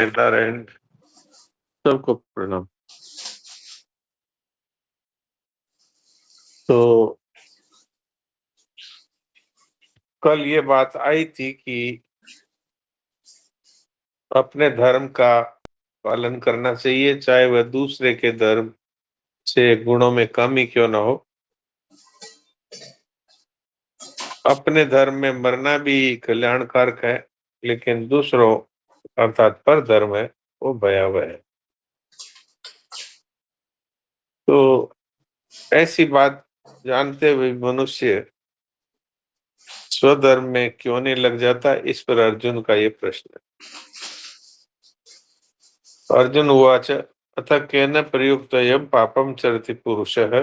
नारायण सबको प्रणाम। तो कल ये बात आई थी कि अपने धर्म का पालन करना चाहिए, चाहे वह दूसरे के धर्म से गुणों में कम ही क्यों ना हो। अपने धर्म में मरना भी कल्याणकारक है, लेकिन दूसरों अर्थात पर धर्म है वो भयावह है। तो ऐसी बात जानते हुए मनुष्य स्वधर्म में क्यों नहीं लग जाता, इस पर अर्जुन का ये प्रश्न है। अर्जुन उवाच अथ केन प्रयुक्तोऽयं पापं चरति पुरुषः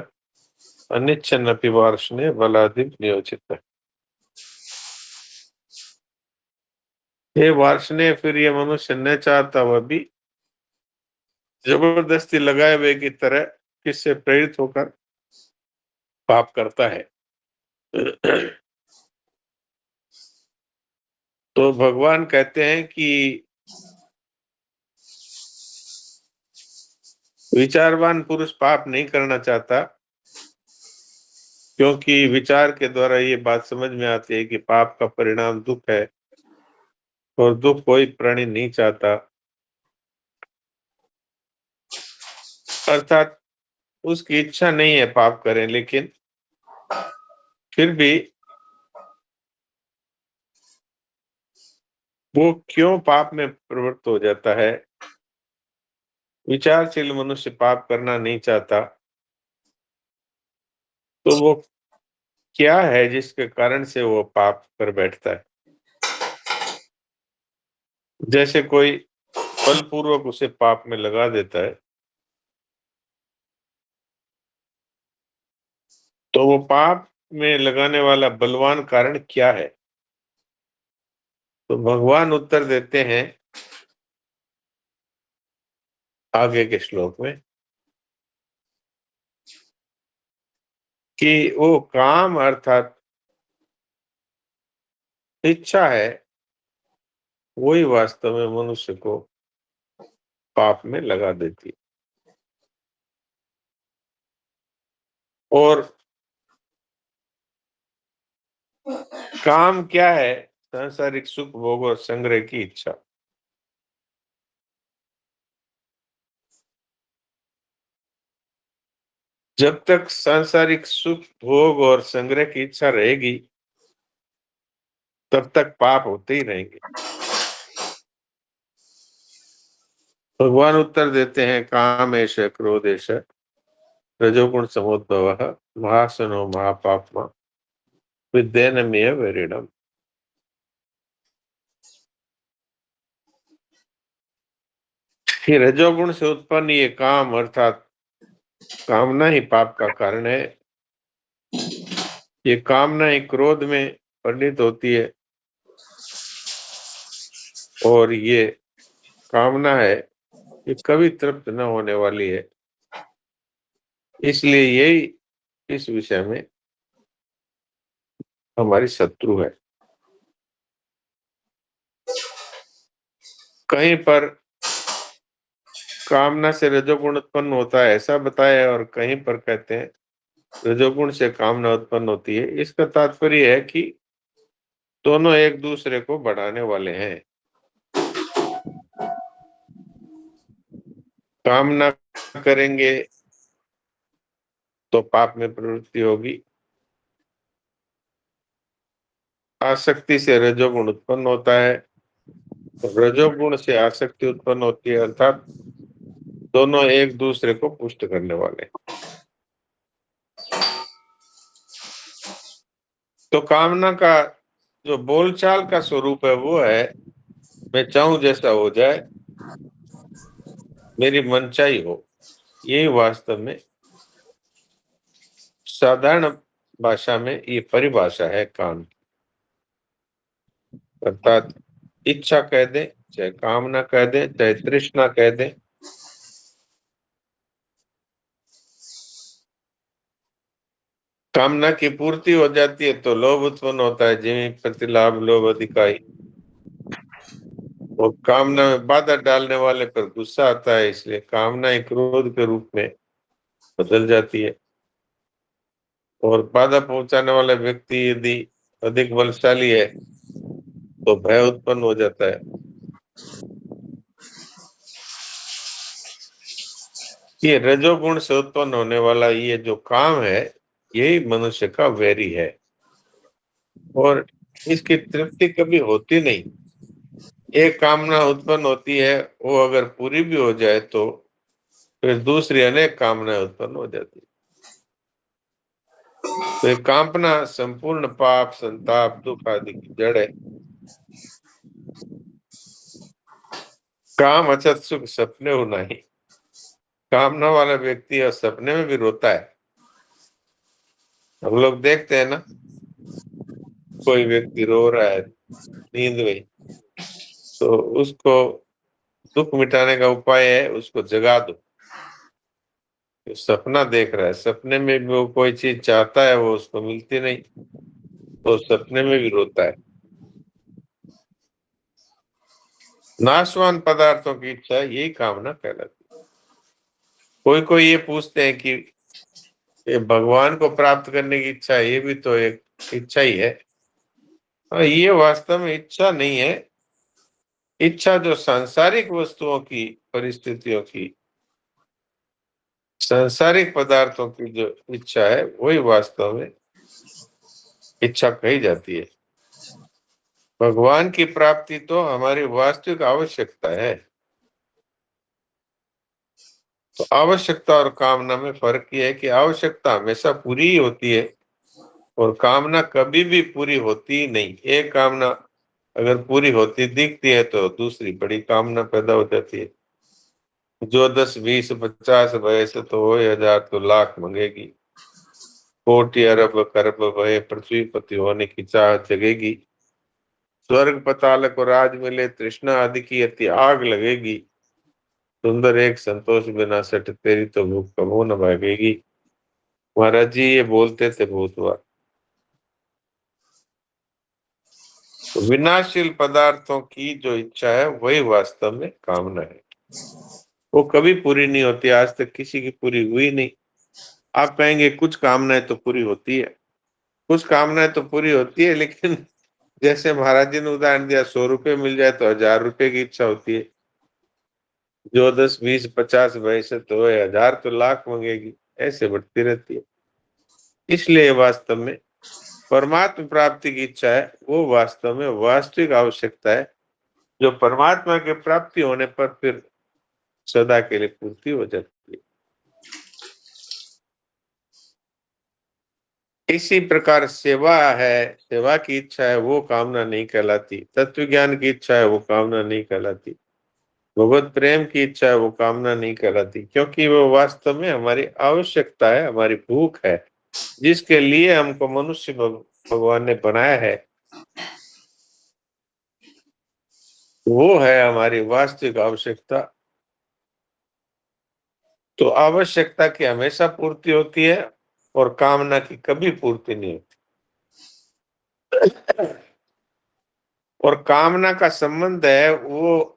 अनिच्छन्नपि वार्ष्णे बलादिव नियोजितः। ये वार्ष्णेय, फिर ये मनुष्य न चाहता वह भी जबरदस्ती लगाए हुए की तरह किससे प्रेरित होकर पाप करता है। तो भगवान कहते हैं कि विचारवान पुरुष पाप नहीं करना चाहता, क्योंकि विचार के द्वारा ये बात समझ में आती है कि पाप का परिणाम दुख है और दुख कोई प्राणी नहीं चाहता। अर्थात उसकी इच्छा नहीं है पाप करें, लेकिन फिर भी वो क्यों पाप में प्रवृत्त हो जाता है। विचारशील मनुष्य पाप करना नहीं चाहता, तो वो क्या है जिसके कारण से वो पाप कर बैठता है। जैसे कोई बलपूर्वक उसे पाप में लगा देता है, तो वो पाप में लगाने वाला बलवान कारण क्या है। तो भगवान उत्तर देते हैं आगे के श्लोक में कि वो काम अर्थात इच्छा है, वही वास्तव में मनुष्य को पाप में लगा देती है। और काम क्या है? सांसारिक सुख भोग और संग्रह की इच्छा। जब तक सांसारिक सुख भोग और संग्रह की इच्छा रहेगी, तब तक पाप होते ही रहेंगे। भगवान उत्तर देते हैं काम एष क्रोध एष रजोगुण समुद्भवः महासनो महापाप्मा विद्येनमेव वैरिणम्। ये रजोगुण से उत्पन्न ये काम अर्थात कामना ही पाप का कारण है। ये कामना ही क्रोध में परिणित होती है, और ये कामना है ये कभी तृप्त न होने वाली है। इसलिए यही इस विषय में हमारी शत्रु है। कहीं पर कामना से रजोगुण उत्पन्न होता है ऐसा बताया है, और कहीं पर कहते हैं रजोगुण से कामना उत्पन्न होती है। इसका तात्पर्य है कि दोनों एक दूसरे को बढ़ाने वाले हैं। कामना करेंगे तो पाप में प्रवृत्ति होगी, आसक्ति से रजोगुण उत्पन्न होता है, रजोगुण से आसक्ति उत्पन्न होती है, अर्थात दोनों एक दूसरे को पुष्ट करने वाले। तो कामना का जो बोलचाल का स्वरूप है वो है मैं चाहूं जैसा हो जाए, मेरी मनचाही हो। यही वास्तव में साधारण भाषा में ये परिभाषा है काम की। अर्थात इच्छा कह दे, चाहे कामना कह दे, चाहे तृष्णा कह दे, कामना की पूर्ति हो जाती है तो लोभ उत्पन्न होता है। जिमी प्रतिलाभ लोभ अधिकाई। और कामना में बाधा डालने वाले पर गुस्सा आता है, इसलिए कामनाएं क्रोध के रूप में बदल जाती है। और बाधा पहुंचाने वाला व्यक्ति यदि अधिक बलशाली है तो भय उत्पन्न हो जाता है। ये रजोगुण से उत्पन्न होने वाला ये जो काम है, यही मनुष्य का वैरी है और इसकी तृप्ति कभी होती नहीं। एक कामना उत्पन्न होती है, वो अगर पूरी भी हो जाए तो फिर दूसरी अनेक कामनाएं उत्पन्न हो जाती है। तो ये कामना संपूर्ण पाप, संताप, दुख आदि की जड़ है। काम अचत सुख सपने हो नहीं। कामना वाला व्यक्ति और सपने में भी रोता है। हम लोग देखते हैं ना, कोई व्यक्ति रो रहा है नींद में, तो उसको दुख मिटाने का उपाय है उसको जगा दो। जो सपना देख रहा है, सपने में भी वो कोई चीज चाहता है, वो उसको मिलती नहीं, तो सपने में भी रोता है। नाशवान पदार्थों की इच्छा यही कामना कहलाती है। कोई कोई ये पूछते हैं कि ये भगवान को प्राप्त करने की इच्छा है, ये भी तो एक इच्छा ही है। हाँ, ये वास्तव में इच्छा नहीं है। इच्छा जो सांसारिक वस्तुओं की, परिस्थितियों की, सांसारिक पदार्थों की जो इच्छा है, वही वास्तव में इच्छा कही जाती है। भगवान की प्राप्ति तो हमारी वास्तविक आवश्यकता है। तो आवश्यकता और कामना में फर्क यह है कि आवश्यकता हमेशा पूरी ही होती है और कामना कभी भी पूरी होती ही नहीं। एक कामना अगर पूरी होती दिखती है तो दूसरी बड़ी कामना पैदा हो जाती है। जो 10 20 50 भय से तो हो, 1000 तो लाख मंगेगी। कोटि अरब करब भय, पृथ्वी पति होने की चाह जगेगी। स्वर्ग पताल को राज मिले, तृष्णा आदि की अति आग लगेगी। सुंदर एक संतोष बिना सठ, तेरी तो भूख कबू न भागेगी। महाराज जी ये बोलते थे बहुत बार। तो विनाशील पदार्थों की जो इच्छा है वही वास्तव में कामना है। वो कभी पूरी नहीं होती, आज तक किसी की पूरी हुई नहीं। आप कहेंगे कुछ कामनाएं तो पूरी होती है, कुछ कामनाएं तो पूरी होती है, लेकिन जैसे महाराज जी ने उदाहरण दिया, 100 रुपए मिल जाए तो 1000 रुपए की इच्छा होती है। जो 10 20 50 भय से तो 1000 तो लाख मांगेगी, ऐसे बढ़ती रहती है। इसलिए वास्तव में परमात्म प्राप्ति की इच्छा है, वो वास्तव में वास्तविक आवश्यकता है, जो परमात्मा के प्राप्ति होने पर फिर सदा के लिए पूर्ति हो जाती है। इसी प्रकार सेवा है, सेवा की इच्छा है, वो कामना नहीं कहलाती। तत्व ज्ञान की इच्छा है, वो कामना नहीं कहलाती। भगवत प्रेम की इच्छा है, वो कामना नहीं कहलाती, क्योंकि वो वास्तव में हमारी आवश्यकता है, हमारी भूख है, जिसके लिए हमको मनुष्य भगवान ने बनाया है। वो है हमारी वास्तविक आवश्यकता। तो आवश्यकता की हमेशा पूर्ति होती है और कामना की कभी पूर्ति नहीं होती। और कामना का संबंध है वो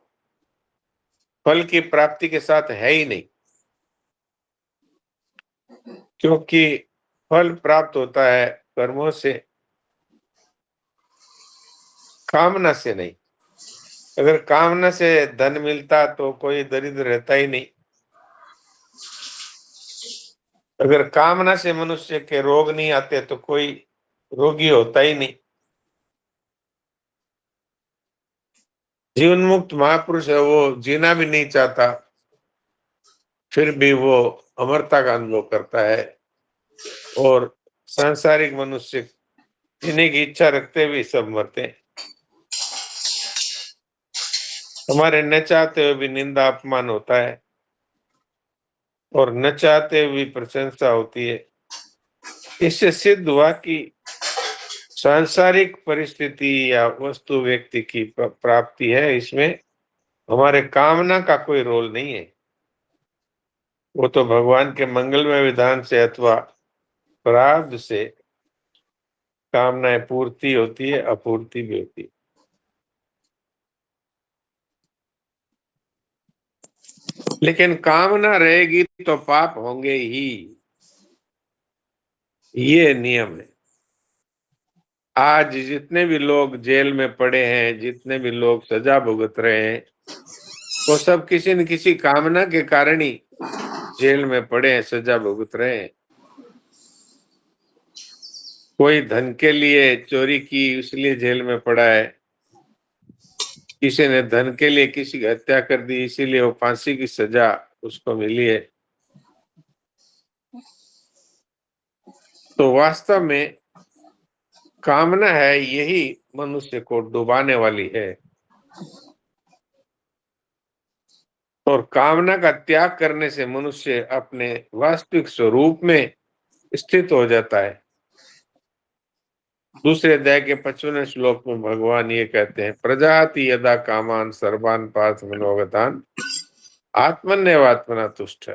फल की प्राप्ति के साथ है ही नहीं, क्योंकि फल प्राप्त होता है कर्मों से, कामना से नहीं। अगर कामना से धन मिलता तो कोई दरिद्र रहता ही नहीं। अगर कामना से मनुष्य के रोग नहीं आते तो कोई रोगी होता ही नहीं। जीवन मुक्त महापुरुष है, वो जीना भी नहीं चाहता, फिर भी वो अमरता का अनुभव करता है। और सांसारिक मनुष्य जीने की इच्छा रखते हुए सब मरते हैं। हमारे न चाहते हुए भी निंदा अपमान होता है और न चाहते हुए भी प्रशंसा होती है। इससे सिद्ध हुआ कि सांसारिक परिस्थिति या वस्तु व्यक्ति की प्राप्ति है, इसमें हमारे कामना का कोई रोल नहीं है। वो तो भगवान के मंगलमय विधान से अथवा प्रारब्ध से कामनाएं पूर्ति होती है, अपूर्ति भी होती है। लेकिन कामना रहेगी तो पाप होंगे ही, ये नियम है। आज जितने भी लोग जेल में पड़े हैं, जितने भी लोग सजा भुगत रहे हैं, वो सब किसी न किसी कामना के कारण ही जेल में पड़े हैं, सजा भुगत रहे हैं। कोई धन के लिए चोरी की, इसलिए जेल में पड़ा है। किसी ने धन के लिए किसी की हत्या कर दी, इसीलिए वो फांसी की सजा उसको मिली है। तो वास्तव में कामना है, यही मनुष्य को डुबाने वाली है। और कामना का त्याग करने से मनुष्य अपने वास्तविक स्वरूप में स्थित हो जाता है। दूसरे अध्याय के 55वें श्लोक में भगवान ये कहते हैं, प्रजाति यदा कामान सर्वान पार्थ मनोगतान आत्मन्यवात्मना तुष्ट।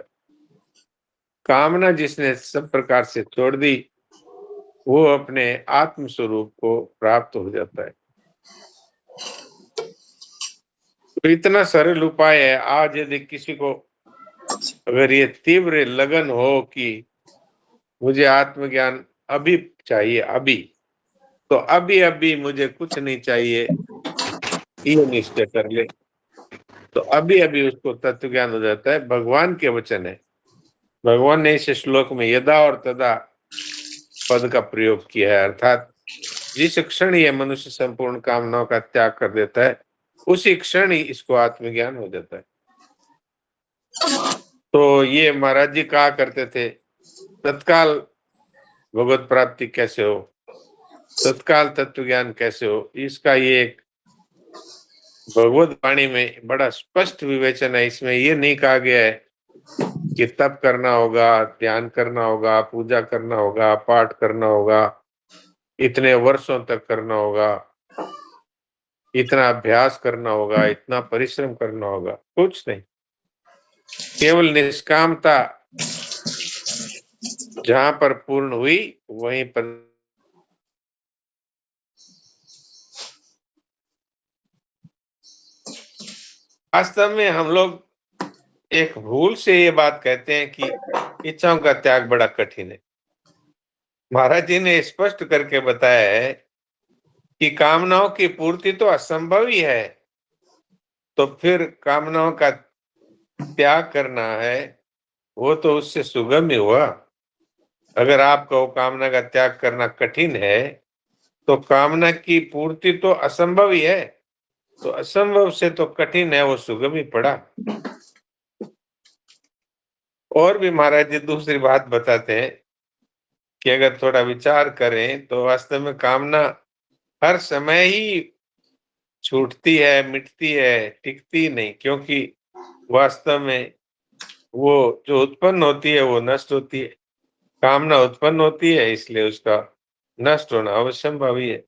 कामना जिसने सब प्रकार से छोड़ दी, वो अपने आत्म स्वरूप को प्राप्त हो जाता है। तो इतना सरल उपाय है। आज यदि किसी को अगर ये तीव्र लगन हो कि मुझे आत्मज्ञान अभी चाहिए, अभी, तो अभी अभी मुझे कुछ नहीं चाहिए, ये निश्चय कर ले, तो अभी अभी उसको तत्व ज्ञान हो जाता है। भगवान के वचन है। भगवान ने इस श्लोक में यदा और तदा पद का प्रयोग किया है, अर्थात जिस क्षण ये मनुष्य संपूर्ण कामनाओं का त्याग कर देता है, उसी क्षण ही इसको आत्मज्ञान हो जाता है। तो ये महाराज जी कहा करते थे, तत्काल भगवत प्राप्ति कैसे हो, तत्काल तत्व ज्ञान कैसे हो, इसका ये एक भगवत वाणी में बड़ा स्पष्ट विवेचन है। इसमें ये नहीं कहा गया है कि तप करना होगा, ध्यान करना होगा, पूजा करना होगा, पाठ करना होगा, इतने वर्षों तक करना होगा, इतना अभ्यास करना होगा, इतना परिश्रम करना होगा, कुछ नहीं। केवल निष्कामता जहां पर पूर्ण हुई, वहीं पर। वास्तव में हम लोग एक भूल से ये बात कहते हैं कि इच्छाओं का त्याग बड़ा कठिन है। महाराज जी ने स्पष्ट करके बताया है कि कामनाओं की पूर्ति तो असंभव ही है, तो फिर कामनाओं का त्याग करना है, वो तो उससे सुगम ही हुआ। अगर आपको कामना का त्याग करना कठिन है, तो कामना की पूर्ति तो असंभव ही है, तो असंभव से तो कठिन है, वो सुगम ही पड़ा। और भी महाराज जी दूसरी बात बताते हैं कि अगर थोड़ा विचार करें तो वास्तव में कामना हर समय ही छूटती है, मिटती है, टिकती नहीं, क्योंकि वास्तव में वो जो उत्पन्न होती है वो नष्ट होती है। कामना उत्पन्न होती है, इसलिए उसका नष्ट होना अवश्यंभावी है।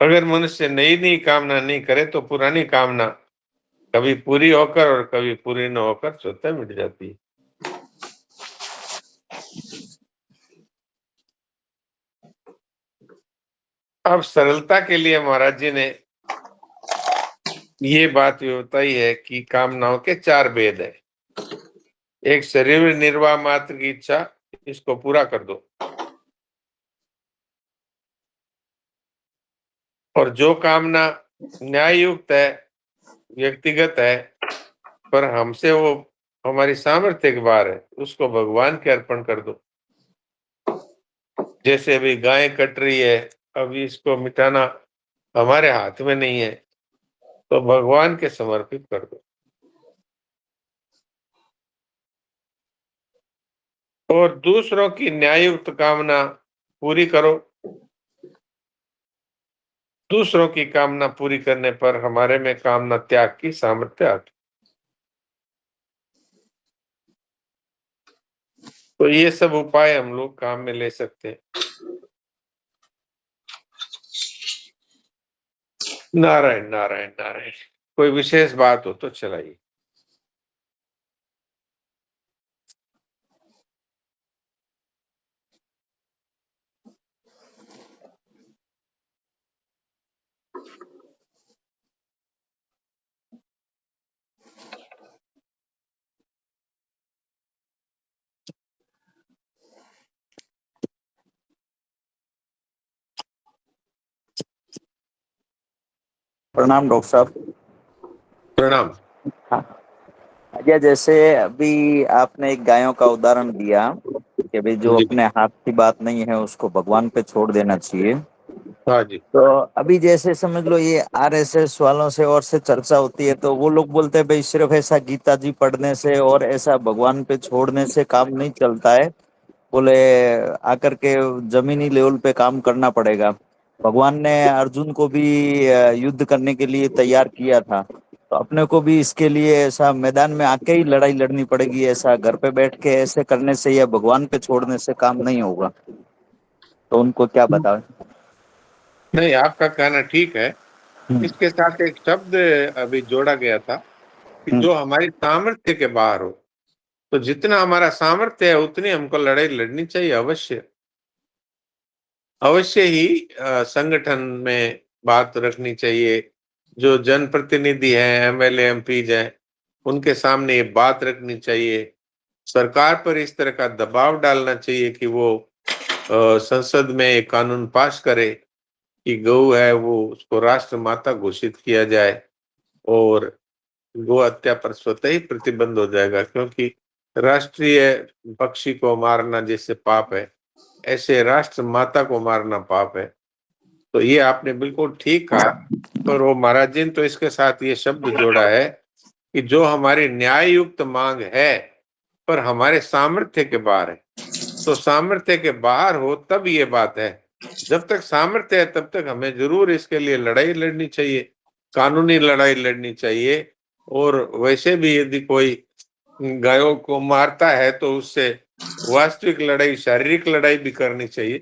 अगर मनुष्य नई नई कामना नहीं करे तो पुरानी कामना कभी पूरी होकर और कभी पूरी न होकर स्वतः मिट जाती है। अब सरलता के लिए महाराज जी ने ये बात भी बताई है कि कामनाओं के चार भेद है। एक शरीर निर्वाह मात्र की इच्छा, इसको पूरा कर दो। और जो कामना न्याय युक्त है, व्यक्तिगत है, पर हमसे वो हमारी सामर्थ्य के बाहर है, उसको भगवान के अर्पण कर दो। जैसे अभी गाय कट रही है, अभी इसको मिटाना हमारे हाथ में नहीं है, तो भगवान के समर्पित कर दो। और दूसरों की न्याययुक्त कामना पूरी करो। दूसरों की कामना पूरी करने पर हमारे में कामना त्याग की सामर्थ्य आती। तो ये सब उपाय हम लोग काम में ले सकते हैं। नारायण नारायण नारायण। कोई विशेष बात हो तो चलाइए। प्रणाम डॉक्टर साहब। प्रणाम। हाँ, अजय, जैसे अभी आपने एक गायों का उदाहरण दिया कि भाई जो जी। अपने हाथ की बात नहीं है उसको भगवान पे छोड़ देना चाहिए। हाँ जी। तो अभी जैसे समझ लो ये आरएसएस वालों से और से चर्चा होती है तो वो लोग बोलते हैं भाई सिर्फ ऐसा गीता जी पढ़ने से और ऐसा भगवान पे छोड़ने से काम नहीं चलता है। बोले आकर के जमीनी लेवल पे काम करना पड़ेगा। भगवान ने अर्जुन को भी युद्ध करने के लिए तैयार किया था, तो अपने को भी इसके लिए ऐसा मैदान में आके ही लड़ाई लड़नी पड़ेगी। ऐसा घर पे बैठ के ऐसे करने से या भगवान पे छोड़ने से काम नहीं होगा। तो उनको क्या बताएं? नहीं, आपका कहना ठीक है। हम्म। इसके साथ एक शब्द अभी जोड़ा गया था कि हम्म। जो हमारी सामर्थ्य के बाहर हो। तो जितना हमारा सामर्थ्य है उतनी हमको लड़ाई लड़नी चाहिए। अवश्य अवश्य ही संगठन में बात रखनी चाहिए। जो जनप्रतिनिधि हैं, एमएलए एमपीज हैं, उनके सामने ये बात रखनी चाहिए। सरकार पर इस तरह का दबाव डालना चाहिए कि वो संसद में एक कानून पास करे कि गौ है वो उसको राष्ट्र माता घोषित किया जाए, और गो हत्या पर स्वतः ही प्रतिबंध हो जाएगा, क्योंकि राष्ट्रीय पक्षी को मारना जैसे पाप है, ऐसे राष्ट्र माता को मारना पाप है। तो ये आपने बिल्कुल ठीक कहा। पर वो महाराज जी ने तो इसके साथ ये शब्द जोड़ा है कि जो हमारी न्याय युक्त मांग है पर हमारे सामर्थ्य के बाहर है। तो सामर्थ्य के बाहर हो तब ये बात है। जब तक सामर्थ्य है तब तक हमें जरूर इसके लिए लड़ाई लड़नी चाहिए, कानूनी लड़ाई लड़नी चाहिए। और वैसे भी यदि कोई गायों को मारता है तो उससे वास्तविक लड़ाई, शारीरिक लड़ाई भी करनी चाहिए।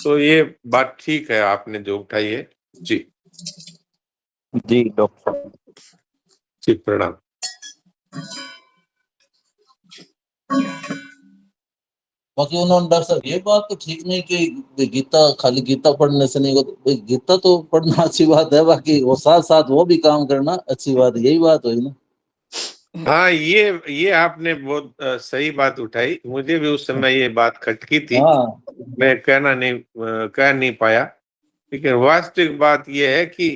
तो ये बात ठीक है आपने जो उठाई है। जी। जी डॉक्टर साहब। जी, प्रणाम। बाकी उन्होंने डॉक्टर साहब ये बात तो ठीक नहीं कि गीता खाली गीता पढ़ने से नहीं होता। भाई गीता तो पढ़ना अच्छी बात है, बाकी वो साथ साथ वो भी काम करना अच्छी बात है, यही बात हुई ना। हाँ, ये आपने बहुत सही बात उठाई। मुझे भी उस समय ये बात खटकी थी। हाँ। मैं कह नहीं पाया। लेकिन वास्तविक बात यह है कि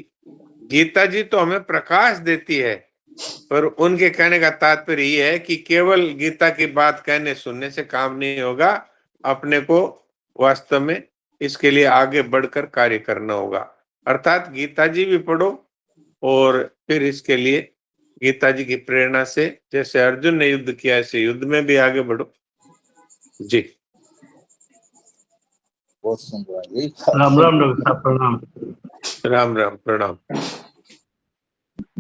गीता जी तो हमें प्रकाश देती है, पर उनके कहने का तात्पर्य ये है कि केवल गीता की बात कहने सुनने से काम नहीं होगा। अपने को वास्तव में इसके लिए आगे बढ़कर कार्य करना होगा। अर्थात गीता जी भी पढ़ो, और फिर इसके लिए गीता जी की प्रेरणा से जैसे अर्जुन ने युद्ध किया ऐसे युद्ध में भी आगे बढ़ो। जी। बहुत सुंदर है, यही राम बात राम डॉक्टर साहब, प्रणाम। राम राम, प्रणाम।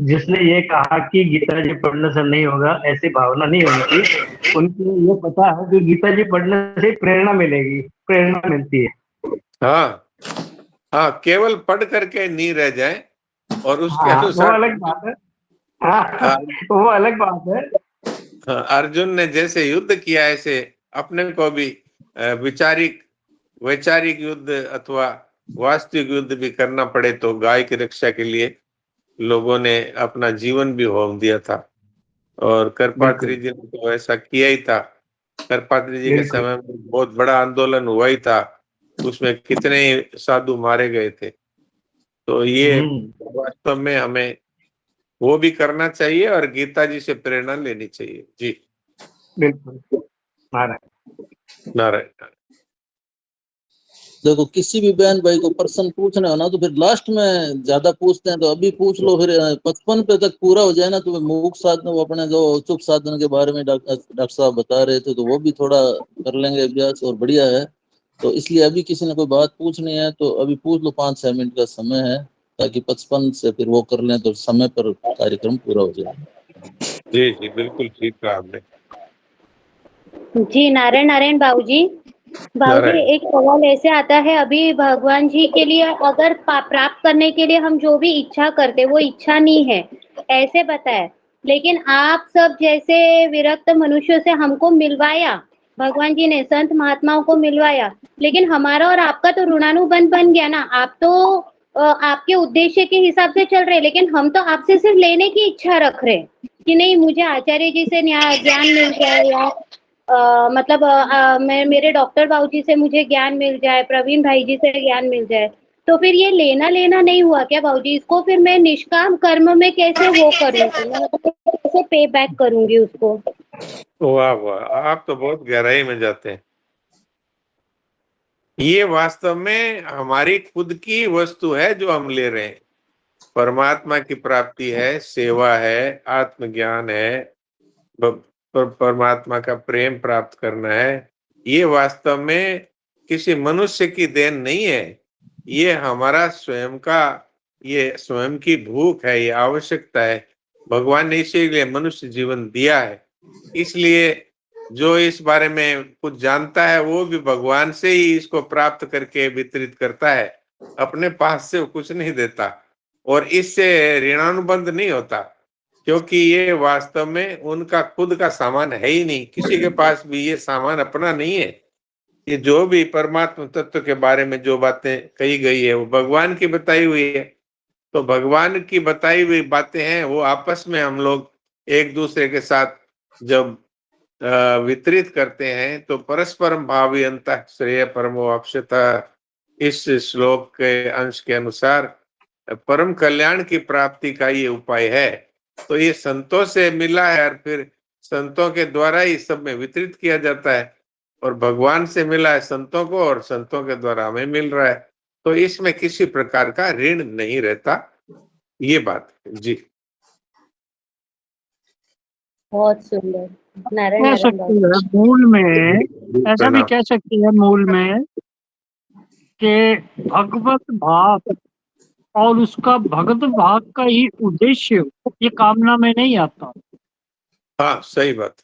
जिसने ये कहा कि गीता जी पढ़ने से नहीं होगा, ऐसी भावना नहीं होनी चाहिए। उनको ये पता है कि गीता जी पढ़ने से प्रेरणा मिलेगी, प्रेरणा मिलती है। हाँ हाँ, केवल पढ़ करके नहीं रह जाए और उसके हाँ, वो अनुसार। अलग बात है। हाँ, हाँ, वो अलग बात है। हाँ, अर्जुन ने जैसे युद्ध किया ऐसे अपने को भी विचारिक वैचारिक युद्ध अथवा वास्तविक युद्ध भी करना पड़े तो गाय की रक्षा के लिए लोगों ने अपना जीवन भी होम दिया था। और बिल्कुल करपात्री जी ने तो ऐसा किया ही था। करपात्री जी के बिल्कुल। समय में बहुत बड़ा आंदोलन हुआ ही था। उसमें कितने ही साधु मारे गए थे। तो ये हम्म। वास्तव में हमें वो भी करना चाहिए और गीता जी से प्रेरणा लेनी चाहिए। जी। बिल्कुल। महाराज। नारायण। देखो किसी भी बहन भाई को प्रश्न पूछना हो ना तो फिर लास्ट में ज्यादा पूछते हैं, तो अभी पूछ लो, फिर 55 पे तक पूरा हो जाए ना तो मूक साधन, वो अपने जो चुप साधन के बारे में डॉक्टर साहब बता रहे थे, तो वो भी थोड़ा कर लेंगे अभ्यास और बढ़िया है। तो इसलिए अभी किसी ने कोई बात पूछनी है तो अभी पूछ लो, 5-6 मिनट का समय है, ताकि 55 से फिर वो कर लें तो समय पर कार्यक्रम पूरा हो जाए। जी जी, बिल्कुल ठीक कहा आपने। जी, नारायण नारायण बाबूजी। बाबूजी, नारायण। एक सवाल ऐसे आता है, अभी भगवान जी के लिए अगर प्राप्त करने के लिए हम जो भी इच्छा करते वो इच्छा नहीं है, ऐसे बताए। लेकिन आप सब जैसे विरक्त मनुष्यों से हमको मिलवाया, भगवान जी ने संत महात्माओं को मिलवाया, लेकिन हमारा और आपका तो ऋणानुबंध बन गया ना। आप तो आपके उद्देश्य के हिसाब से चल रहे, लेकिन हम तो आपसे सिर्फ लेने की इच्छा रख रहे कि नहीं, मुझे आचार्य जी से ज्ञान मिल जाए, या मतलब मैं मेरे डॉक्टर बाबूजी से मुझे ज्ञान मिल जाए, प्रवीण भाई जी से ज्ञान मिल जाए। तो फिर ये लेना लेना नहीं हुआ क्या बाबूजी? इसको फिर मैं निष्काम कर्म में कैसे वो करूंगी, मैं मतलब कैसे पे बैक करूंगी उसको? वाह वाह, आप तो बहुत गहराई में जाते हैं। ये वास्तव में हमारी खुद की वस्तु है जो हम ले रहे हैं। परमात्मा की प्राप्ति है, सेवा है, आत्मज्ञान है, परमात्मा का प्रेम प्राप्त करना है। ये वास्तव में किसी मनुष्य की देन नहीं है, ये हमारा स्वयं का, ये स्वयं की भूख है, ये आवश्यकता है। भगवान ने इसीलिए मनुष्य जीवन दिया है। इसलिए जो इस बारे में कुछ जानता है वो भी भगवान से ही इसको प्राप्त करके वितरित करता है, अपने पास से वो कुछ नहीं देता, और इससे ऋणानुबंध नहीं होता, क्योंकि ये वास्तव में उनका खुद का सामान है ही नहीं। किसी के पास भी ये सामान अपना नहीं है। ये जो भी परमात्मा तत्व के बारे में जो बातें कही गई है वो भगवान की बताई हुई है। तो भगवान की बताई हुई बातें हैं, वो आपस में हम लोग एक दूसरे के साथ जब वितरित करते हैं तो परस्परम भावी अंतः श्रेय परमो अक्षतः, इस श्लोक के अंश के अनुसार परम कल्याण की प्राप्ति का ये उपाय है। तो ये संतों से मिला है और फिर संतों के द्वारा ही सब में वितरित किया जाता है, और भगवान से मिला है संतों को और संतों के द्वारा हमें मिल रहा है। तो इसमें किसी प्रकार का ऋण नहीं रहता, ये बात है जी। बहुत सुंदर। नारायण कह नारायण सकते बाबू। हैं मूल में, ऐसा भी प्रणाम। कह सकते हैं मूल में कि भगवत भाव और उसका भगत भाव का ही उद्देश्य ये कामना में नहीं आता। हाँ सही बात।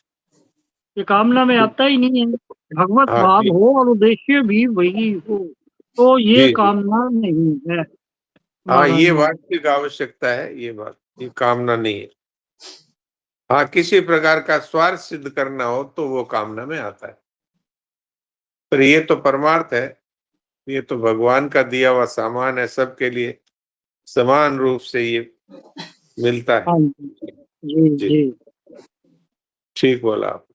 ये कामना में आता ही नहीं है। भगवत हाँ भाव जी हो और उद्देश्य भी वही हो, तो ये जी। कामना नहीं है। हाँ ये नारायण। वास्तविक आवश्यकता है, ये बात, ये कामना नहीं है। हाँ किसी प्रकार का स्वार्थ सिद्ध करना हो तो वो कामना में आता है, पर ये तो परमार्थ है, ये तो भगवान का दिया हुआ सामान है, सबके लिए समान रूप से ये मिलता है। हाँ जी जी जी जी। ठीक बोला आप।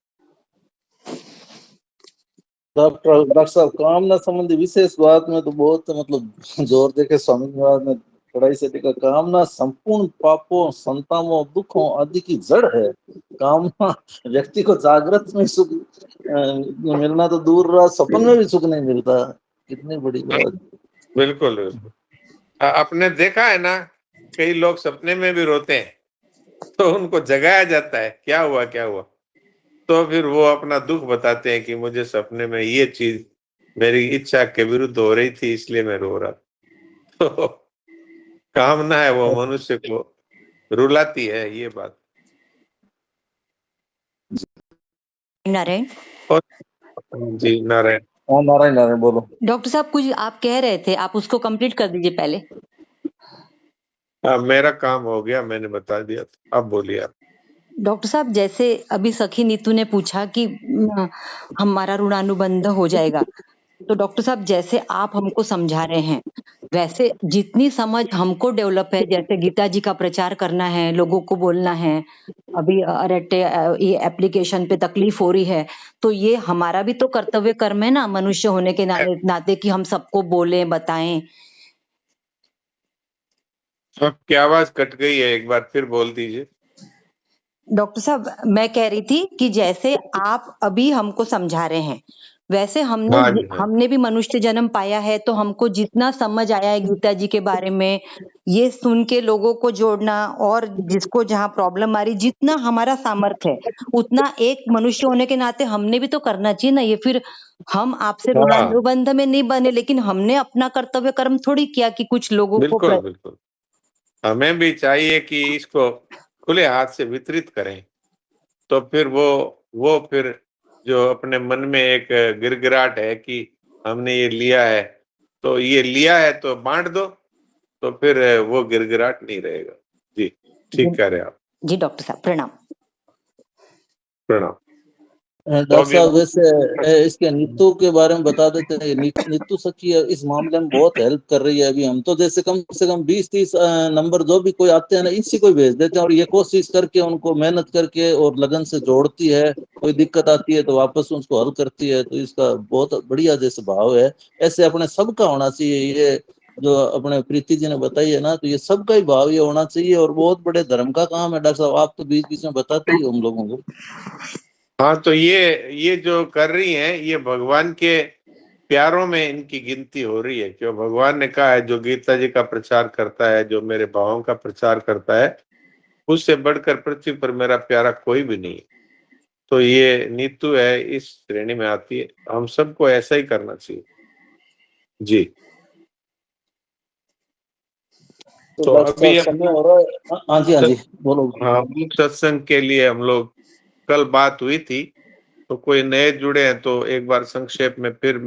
डॉक्टर साहब, कामना संबंधी विशेष बात में तो बहुत मतलब जोर देके स्वामी महाराज ने कड़ाई से लिखा, कामना संपूर्ण पापों, संतापों, दुखों आदि की जड़ है। कामना व्यक्ति को जागृत में सुख मिलना तो दूर रहा, सपन में भी सुख नहीं मिलता। कितनी बड़ी बात। बिल्कुल बिल्कुल। आपने देखा है ना, कई लोग सपने में भी रोते हैं, तो उनको जगाया जाता है, क्या हुआ क्या हुआ, तो फिर वो अपना दुख बताते हैं कि मुझे सपने में ये चीज मेरी इच्छा के विरुद्ध हो रही थी, इसलिए मैं रो रहा था। तो कामना है वो मनुष्य को रुलाती है, ये बात। नारायण। और जी नारायण। हाँ नारायण नारायण बोलो। डॉक्टर साहब कुछ आप कह रहे थे, आप उसको कंप्लीट कर दीजिए पहले। मेरा काम हो गया, मैंने बता दिया, अब बोलिए आप। डॉक्टर साहब जैसे अभी सखी नीतू ने पूछा कि हमारा ऋणानुबंध हो जाएगा, तो डॉक्टर साहब जैसे आप हमको समझा रहे हैं वैसे जितनी समझ हमको डेवलप है, जैसे गीता जी का प्रचार करना है, लोगों को बोलना है, अभी अरेटे ये एप्लीकेशन पे तकलीफ हो रही है, तो ये हमारा भी तो कर्तव्य कर्म है ना, मनुष्य होने के नाते कि हम सबको बोलें बताएं। आपकी आवाज कट गई है, एक बार फिर बोल दीजिए। डॉक्टर साहब मैं कह रही थी कि जैसे आप अभी हमको समझा रहे हैं वैसे हाँ जी हाँ। हमने भी मनुष्य जन्म पाया है, तो हमको जितना समझ आया है गीता जी के बारे में, ये सुन के लोगों को जोड़ना, और जिसको जहाँ प्रॉब्लम आ रही, जितना हमारा सामर्थ्य है उतना एक मनुष्य होने के नाते हमने भी तो करना चाहिए ना। ये फिर हम आपसे हाँ ऋणानुबंध में नहीं बने, लेकिन हमने अपना कर्तव्य कर्म थोड़ी किया कि कुछ लोगों को बिल्कुल बिल्कुल। हमें भी चाहिए कि इसको खुले हाथ से वितरित करें, तो फिर वो फिर जो अपने मन में एक गिड़गिड़ाहट है कि हमने ये लिया है, तो ये लिया है तो बांट दो, तो फिर वो गिड़गिड़ाहट नहीं रहेगा। जी ठीक कह रहे हैं आप। जी डॉक्टर साहब प्रणाम। प्रणाम। डॉक्टर साहब वैसे इसके नीतू के बारे में बता देते हैं। नीतू सखी इस मामले में बहुत हेल्प कर रही है। अभी हम तो जैसे कम से कम 20-30 नंबर जो भी कोई आते हैं ना, इसी को भेज देते हैं, और ये कोशिश करके उनको मेहनत करके और लगन से जोड़ती है। कोई दिक्कत आती है तो वापस उसको हल करती है। तो इसका बहुत बढ़िया जैसे भाव है, ऐसे अपने सबका होना चाहिए। ये जो अपने प्रीति जी ने बताई है ना, तो ये सबका ही भाव ये होना चाहिए और बहुत बड़े धर्म का काम है। डॉक्टर साहब आप तो बीच बीच में बताते ही हो हम लोगों को। हाँ, तो ये जो कर रही हैं, ये भगवान के प्यारों में इनकी गिनती हो रही है। क्यों, भगवान ने कहा है जो गीता जी का प्रचार करता है, जो मेरे भावों का प्रचार करता है, उससे बढ़कर पृथ्वी पर मेरा प्यारा कोई भी नहीं है। तो ये नीतू है, इस श्रेणी में आती है। हम सबको ऐसा ही करना चाहिए जी। तो डॉक्टर अभी साहब समय हो रहा है। हाँ जी, हाँ जी, बोलो। हाँ, मूक सत्संग के लिए हम लोग कल बात हुई थी, तो कोई नए जुड़े हैं तो एक बार संक्षेप में फिर